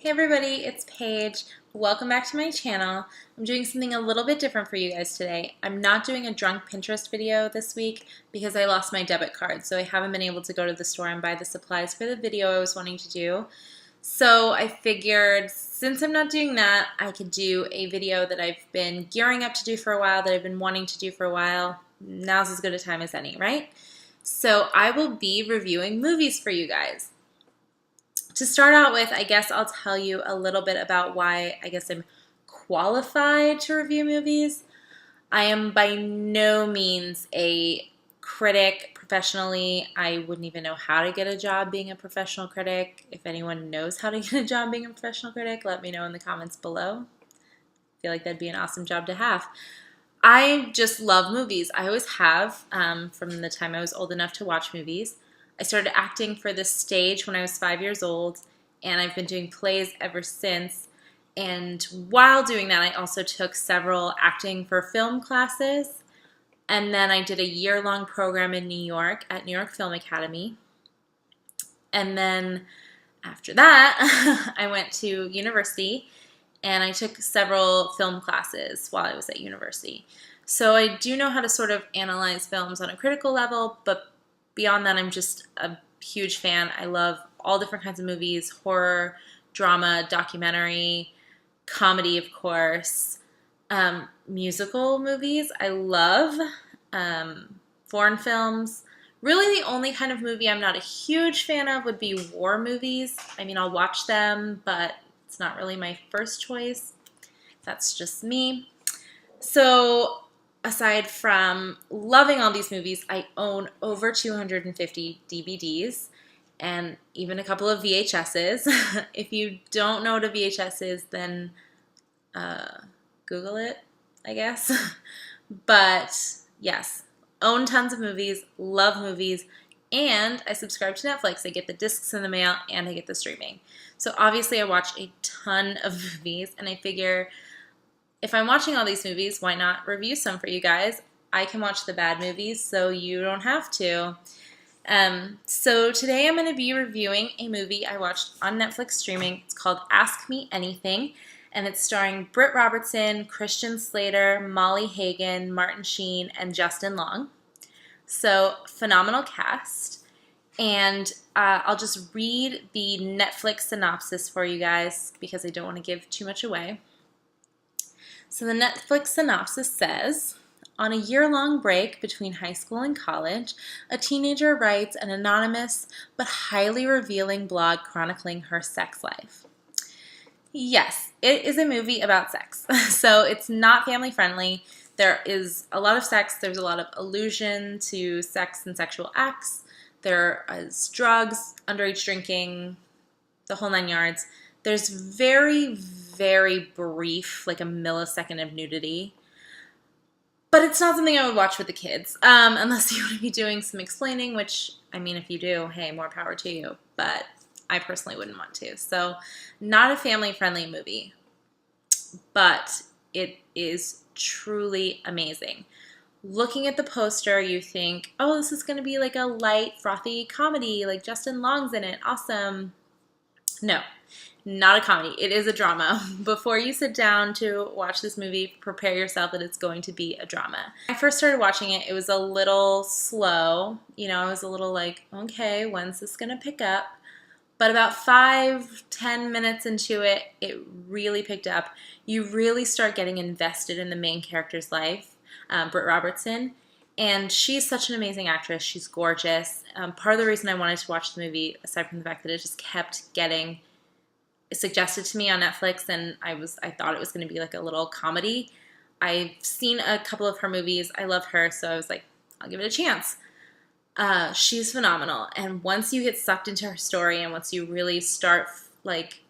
Hey everybody, it's Paige. Welcome back to my channel. I'm doing something a little bit different for you guys today. I'm not doing a drunk Pinterest video this week because I lost my debit card, so I haven't been able to go to the store and buy the supplies for the video I was wanting to do. So I figured since I'm not doing that, I could do a video that I've been gearing up to do for a while, that I've been wanting to do for a while. Now's as good a time as any, right? So I will be reviewing movies for you guys. To start out with, I guess I'll tell you a little bit about why I guess I'm qualified to review movies. I am by no means a critic professionally. I wouldn't even know how to get a job being a professional critic. If anyone knows how to get a job being a professional critic, let me know in the comments below. I feel like that'd be an awesome job to have. I just love movies. I always have, from the time I was old enough to watch movies. I started acting for the stage when I was 5 years old, and I've been doing plays ever since. And while doing that, I also took several acting for film classes. And then I did a year-long program in New York at New York Film Academy. And then after that, I went to university, and I took several film classes while I was at university. So I do know how to sort of analyze films on a critical level, but beyond that, I'm just a huge fan. I love all different kinds of movies: horror, drama, documentary, comedy, of course, musical movies. I love foreign films. Really, the only kind of movie I'm not a huge fan of would be war movies. I mean, I'll watch them, but it's not really my first choice. That's just me. So aside from loving all these movies, I own over 250 DVDs and even a couple of VHSs. If you don't know what a VHS is, then Google it, I guess. But yes, own tons of movies, love movies, and I subscribe to Netflix. I get the discs in the mail and I get the streaming. So obviously I watch a ton of movies, and I figure if I'm watching all these movies, why not review some for you guys? I can watch the bad movies, so you don't have to. So today I'm going to be reviewing a movie I watched on Netflix streaming. It's called Ask Me Anything, and it's starring Britt Robertson, Christian Slater, Molly Hagan, Martin Sheen, and Justin Long. So phenomenal cast. And I'll just read the Netflix synopsis for you guys because I don't want to give too much away. So the Netflix synopsis says, on a year-long break between high school and college, a teenager writes an anonymous but highly revealing blog chronicling her sex life. Yes, it is a movie about sex. So it's not family-friendly. There is a lot of sex. There's a lot of allusion to sex and sexual acts. There is drugs, underage drinking, the whole nine yards. There's very, very brief, like a millisecond of nudity. But it's not something I would watch with the kids, unless you want to be doing some explaining, which, I mean, if you do, hey, more power to you. But I personally wouldn't want to. So not a family-friendly movie. But it is truly amazing. Looking at the poster, you think, oh, this is going to be like a light, frothy comedy, like Justin Long's in it. Awesome. No, not a comedy. It is a drama. Before you sit down to watch this movie, prepare yourself that it's going to be a drama. When I first started watching it, it was a little slow. You know, I was a little like, okay, when's this going to pick up? But about 5-10 minutes into it, it really picked up. You really start getting invested in the main character's life, Britt Robertson. And she's such an amazing actress. She's gorgeous. Part of the reason I wanted to watch the movie, aside from the fact that it just kept getting suggested to me on Netflix, and I thought it was going to be like a little comedy. I've seen a couple of her movies. I love her, so I was like, I'll give it a chance. She's phenomenal. And once you get sucked into her story, and once you really start like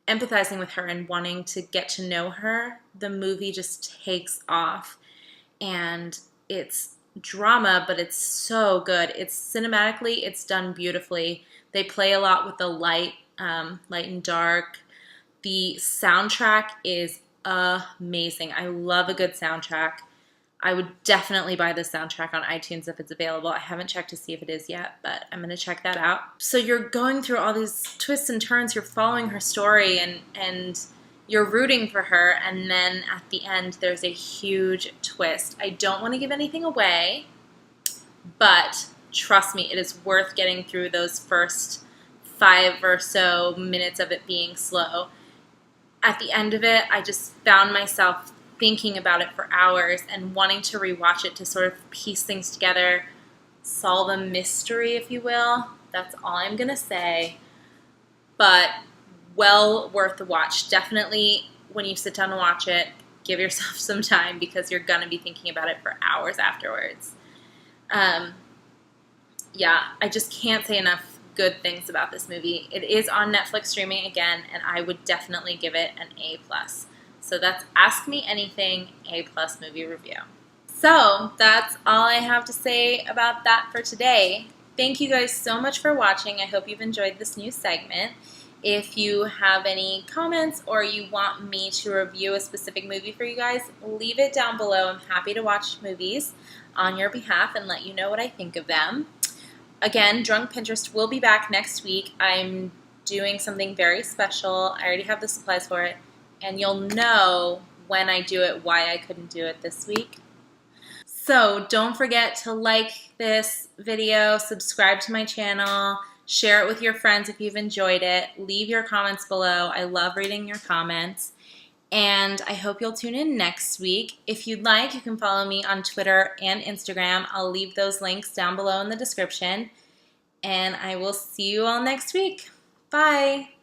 empathizing with her and wanting to get to know her, the movie just takes off. And it's drama, but it's so good. It's cinematically, it's done beautifully. They play a lot with the light and dark. The soundtrack is amazing. I love a good soundtrack. I would definitely buy the soundtrack on iTunes if it's available. I haven't checked to see if it is yet, but I'm going to check that out. So you're going through all these twists and turns. You're following her story, and you're rooting for her. And then at the end, there's a huge twist. I don't want to give anything away, but trust me, it is worth getting through those first 5 or so minutes of it being slow. At the end of it, I just found myself thinking about it for hours and wanting to rewatch it to sort of piece things together, solve a mystery, if you will. That's all I'm going to say. But well worth the watch. Definitely, when you sit down to watch it, give yourself some time because you're going to be thinking about it for hours afterwards. Yeah, I just can't say enough good things about this movie. It is on Netflix streaming again, and I would definitely give it an A+. So that's Ask Me Anything, A+ movie review. So that's all I have to say about that for today. Thank you guys so much for watching. I hope you've enjoyed this new segment. If you have any comments or you want me to review a specific movie for you guys, leave it down below. I'm happy to watch movies on your behalf and let you know what I think of them. Again, Drunk Pinterest will be back next week. I'm doing something very special. I already have the supplies for it. And you'll know when I do it why I couldn't do it this week. So don't forget to like this video, subscribe to my channel, share it with your friends if you've enjoyed it. Leave your comments below. I love reading your comments. And I hope you'll tune in next week. If you'd like, you can follow me on Twitter and Instagram. I'll leave those links down below in the description. And I will see you all next week. Bye.